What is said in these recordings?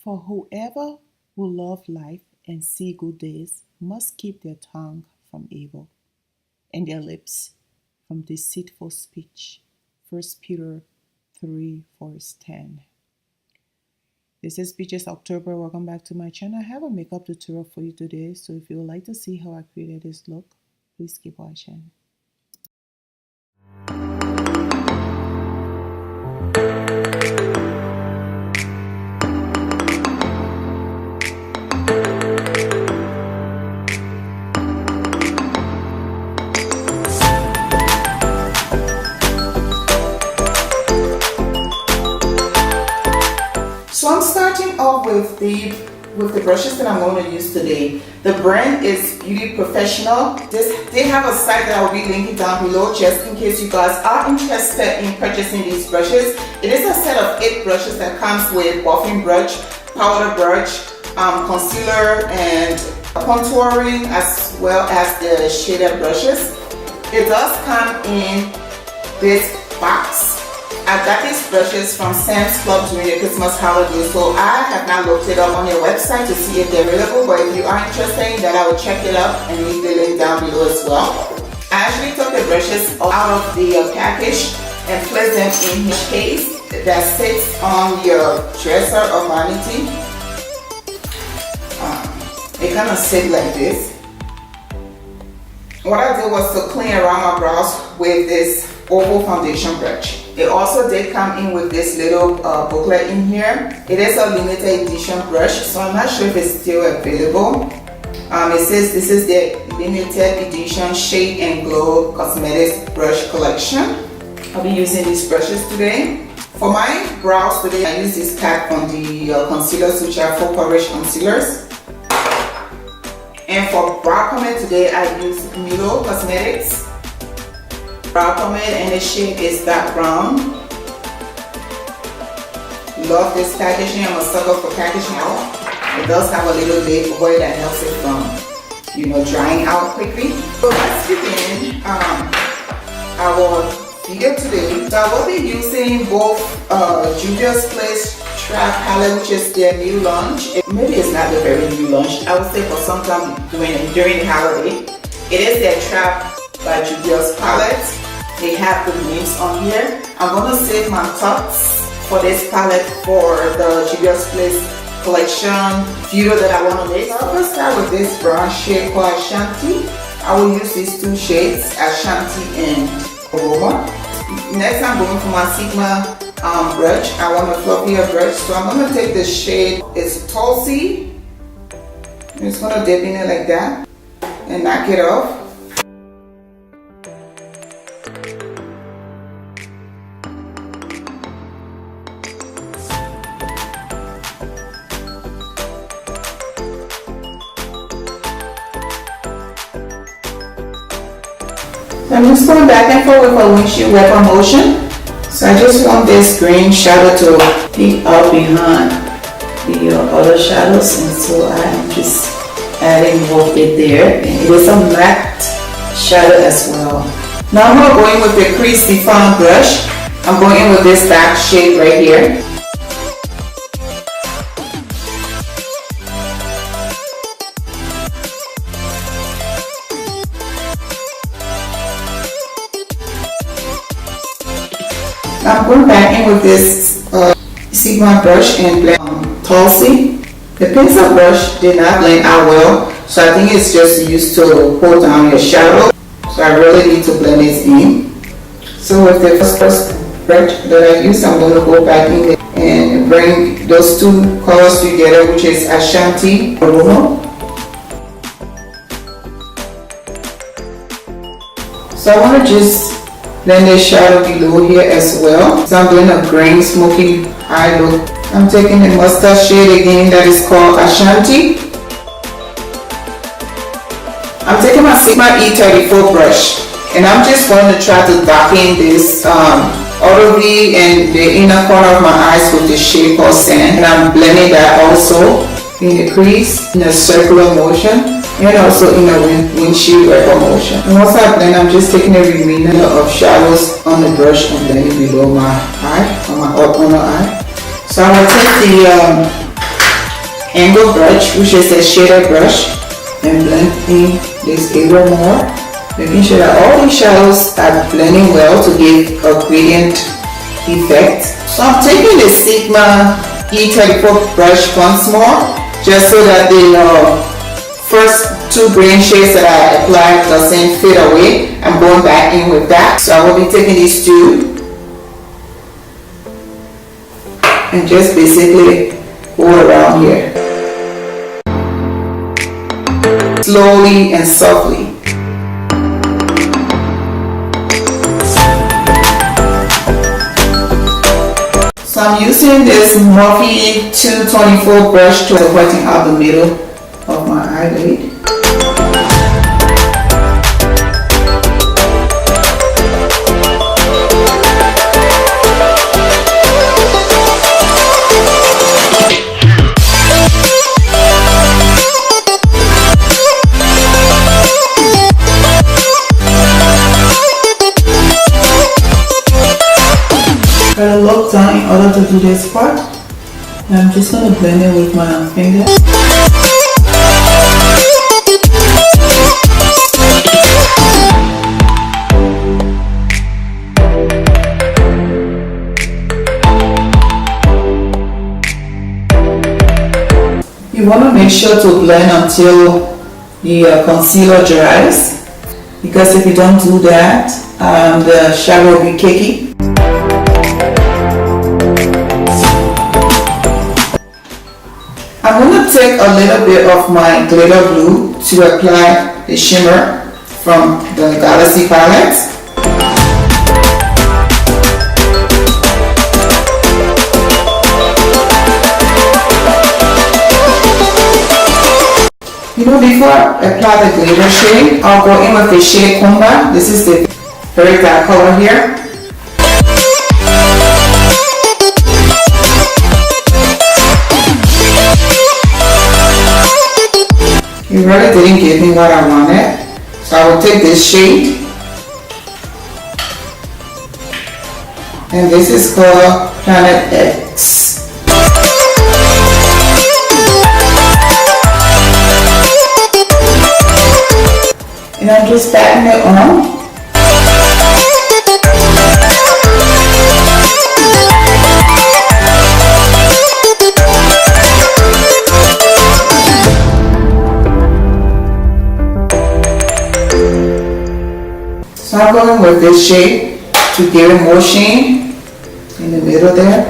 For whoever will love life and see good days must keep their tongue from evil and their lips from deceitful speech. 1 Peter 3 verse 10. This is PeachesOctober. Welcome back to my channel. I have a makeup tutorial for you today, so if you would like to see how I created this look, please keep watching. So I'm starting off with the brushes that I'm going to use today. The brand is Beauty Professional. They have a site that I'll be linking down below just in case you guys are interested in purchasing these brushes. It is a set of 8 brushes that comes with buffing brush, powder brush, concealer, and contouring, as well as the shaded brushes. It does come in this box. I got these brushes from Sam's Club during the Christmas holiday, so I have not looked it up on their website to see if they're available, but if you are interested in that, I will check it up and leave the link down below as well. I actually took the brushes out of the package and placed them in his case that sits on your dresser or vanity. They kind of sit like this. What I did was to clean around my brows with this oval foundation brush. It also did come in with this little booklet in here. It is a limited edition brush, so I'm not sure if it's still available. It says this is the limited edition Shade and Glow Cosmetics Brush Collection. I'll be using these brushes today. For my brows today, I use this pack from the concealers, which are full coverage concealers. And for brow pomade today, I use Milo Cosmetics brow pomade, and the shade is dark brown. Love this packaging. I'm a sucker for packaging out. It does have a little lid over it that helps it from, drying out quickly. So let's begin our video today. So I will be using both JUVIA'S splacetribepalette, which is their new launch. Maybe it's not the very new launch. I would say for some time during the holiday. It is their Trap by JUVIA'S palette. They have the names on here. I'm going to save my thoughts for this palette for the JUVIA'S Place collection video that I want to make. So I'm going to start with this brown shade called Ashanti. I will use these 2 shades, Ashanti and Aroma. Next I'm going for my Sigma brush. I want a fluffier brush, so I'm going to take the shade, it's Tulsi. I'm just going to dip in it like that and knock it off. I'm just going back and forth with a windshield wiper motion. So I just want this green shadow to peek out behind the other shadows, and so I'm just adding more of it there. And it is a matte shadow as well. Now I'm not going with the crease define brush. I'm going in with this dark shade right here. I'm going back in with this Sigma brush and blend Tulsi. The pencil brush did not blend out well, so I think it's just used to hold down your shadow. So I really need to blend this in. So with the first brush that I used, I'm going to go back in and bring those 2 colors together, which is Ashanti Aroma. So I want to just blend the shadow below here as well. So I'm doing a green smoky eye look. I'm taking the mustard shade again that is called Ashanti. I'm taking my Sigma E34 brush and I'm just going to try to darken this outer V and the inner corner of my eyes with the shade called Sand. And I'm blending that also in the crease in a circular motion. And also in a windshield wiper motion. And once I blend, I'm just taking the remainder of shadows on the brush and blending below my eye, on my outer eye. So I'm going to take the angle brush, which is a shader brush, and blend in this area more, making sure that all these shadows are blending well to give a gradient effect. So I'm taking the Sigma E34 brush once more, just so that the first two green shades that I applied doesn't fade away. I'm going back in with that. So I will be taking these two and just basically go around here, slowly and softly. So I'm using this Morphe 224 brush to whiten out the middle of my eyelid. Gotta look down in order to do this part. And I'm just gonna blend it with my finger. You want to make sure to blend until the concealer dries, because if you don't do that, the shadow will be cakey. I'm going to take a little bit of my glitter glue to apply the shimmer from the Galaxy palette. You know, before I apply the glitter shade, I'll go in with the shade Comba. This is the very dark color here. It really didn't give me what I wanted, so I will take this shade, and this is called Planet X. And I'm just patting it on. So I'm going with this shade to give it more sheen in the middle there.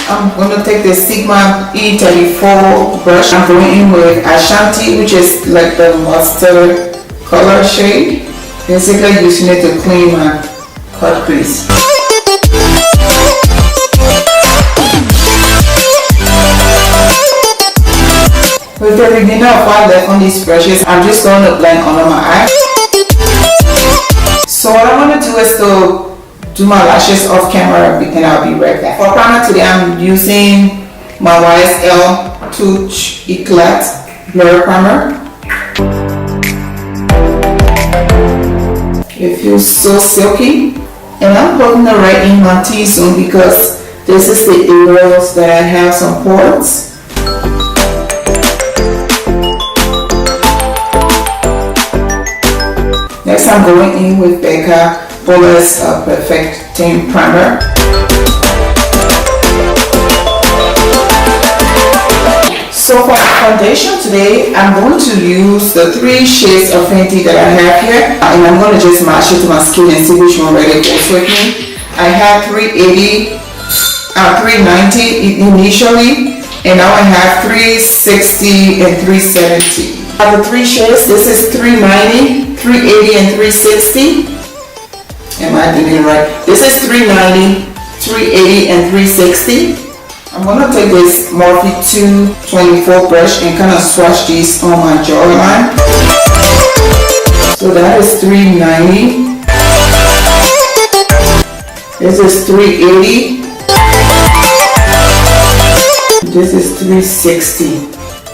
I'm going to take the Sigma E34 brush. I'm going in with Ashanti, which is like the mustard color shade. Basically using it to clean my cut crease. With the beginner of white left on these brushes, I'm just going to blend under my eye. So what I'm going to do is to do my lashes off camera, and I'll be right back. For primer today, I'm using my YSL Retouch Eclat Blur Primer. It feels so silky. And I'm putting it right in my T-zone because this is the areas that I have some pores. Next, I'm going in with Becca Poreless Perfector Primer. So for foundation today, I'm going to use the 3 shades of Fenty that I have here, and I'm going to just match it to my skin and see which one really goes with me. I have 390 initially, and now I have 360 and 370. Of the 3 shades, this is 390, 380, and 360. Am I doing it right? This is 390, 380, and 360. I'm going to take this Morphe 224 brush and kind of swatch these on my jawline. So that is 390. This is 380. This is 360.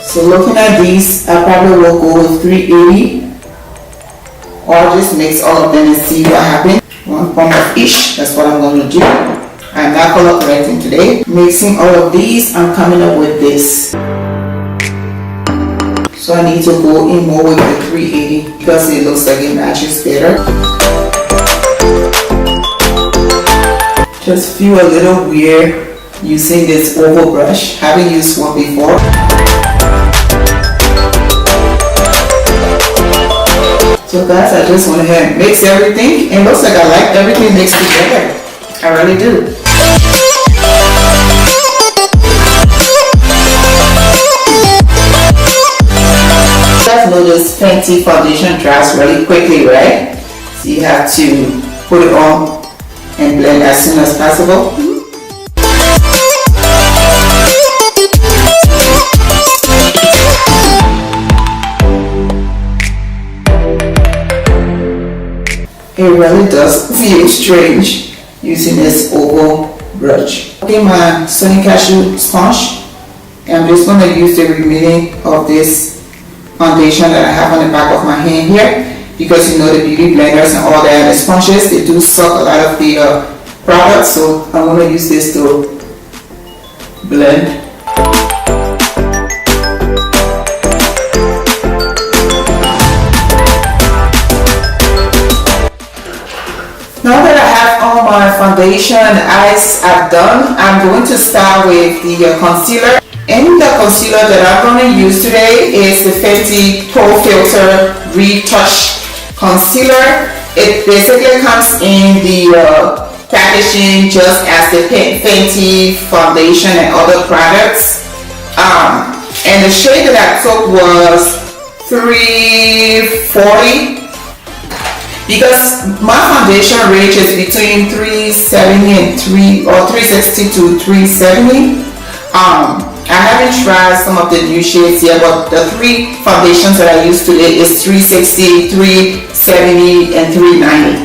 So looking at these, I probably will go with 380, or just mix all of them and see what happens. 1 pump of each. That's what I'm going to do. I'm not color correcting today. Mixing all of these, I'm coming up with this. So I need to go in more with the 380 because it looks like it matches better. Just feel a little weird using this oval brush. Haven't used one before. So guys, I just went ahead and mix everything. And it looks like I like everything mixed together. I really do. You guys know this Fenty foundation dries really quickly, right? So you have to put it on and blend as soon as possible. It really does feel strange using this oval brush. Okay, my Sunny Cashew sponge, and I'm just going to use the remaining of this foundation that I have on the back of my hand here, because you know the beauty blenders and all that, the sponges, they do suck a lot of the products, so I'm going to use this to blend. Now that I have all my foundation and eyes are done, I'm going to start with the concealer. And the concealer that I'm going to use today is the Fenty Pro Filt'r Retouch Concealer. It basically comes in the packaging just as the Fenty foundation and other products. And the shade that I took was 340. Because my foundation range is between 370 and 360 to 370. I haven't tried some of the new shades yet, but the 3 foundations that I use today is 360, 370, and 390.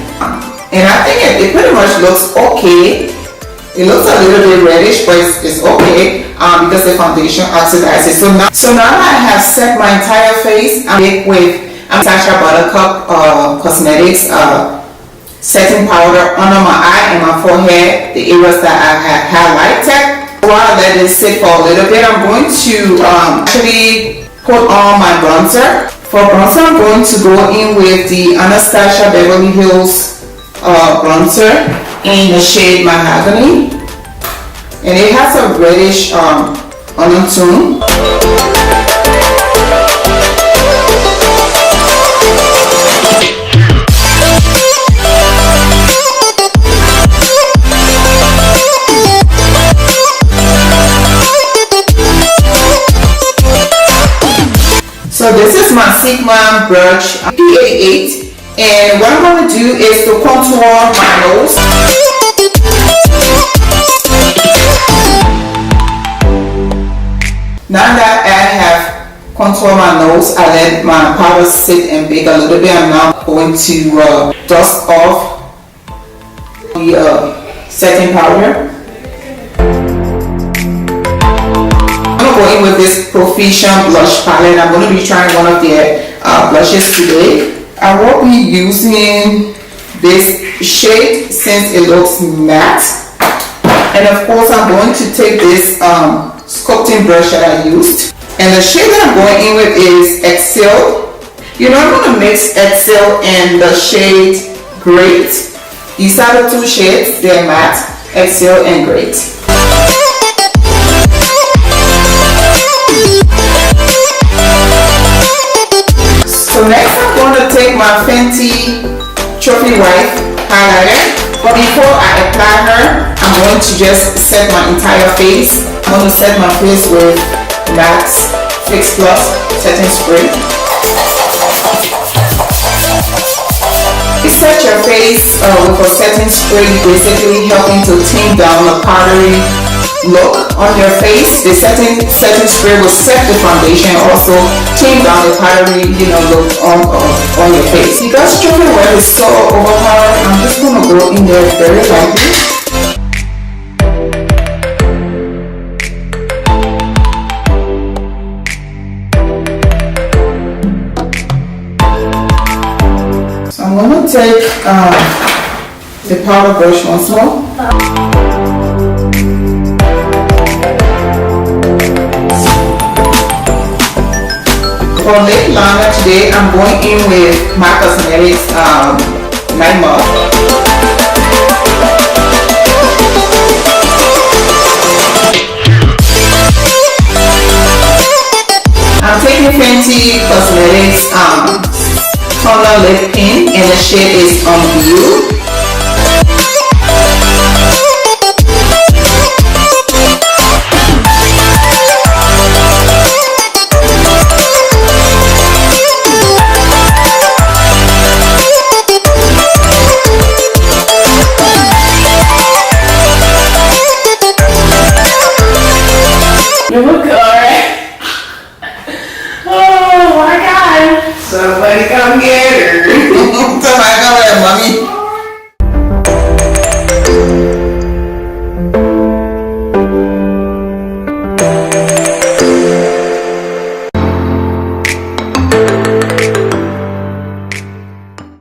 And I think it pretty much looks okay. It looks a little bit reddish, but it's okay because the foundation oxidizes. So now I have set my entire face. I'm with ANASTASIA Buttercup Cosmetics setting powder under my eye and my forehead, the areas that I have highlighted. While I let it sit for a little bit, I'm going to actually put on my bronzer. For bronzer, I'm going to go in with the ANASTASIA Beverly Hills bronzer in the shade Mahogany. And it has a reddish undertone. So this is my Sigma brush P88, and what I'm going to do is to contour my nose. Now that I have contoured my nose, I let my powder sit and bake a little bit. I'm now going to dust off the setting powder. I'm going with this Profusion blush palette. I'm going to be trying one of their blushes today. I will be using this shade since it looks matte. And of course I'm going to take this sculpting brush that I used. And the shade that I'm going in with is Excel. You know, I'm going to mix Excel and the shade Great. These are the 2 shades. They're matte, Excel and Great. So next I'm going to take my Fenty Trophy Wife highlighter. But before I apply her, I'm going to just set my entire face. I'm going to set my face with MAC's Fix Plus setting spray. You set your face with a setting spray, basically helping to tame down the powdery look on your face. The setting spray will set the foundation, also tame down the powdery look on your face. Because Trophy Wife is so overpowered, I'm just going to go in there very lightly. So I'm going to take the powder brush once more. For lip liner today, I'm going in with my Cosmetics Nightmoth. I'm taking Fenty Cosmetics Toner Lip Pen, and the shade is UNVEIL.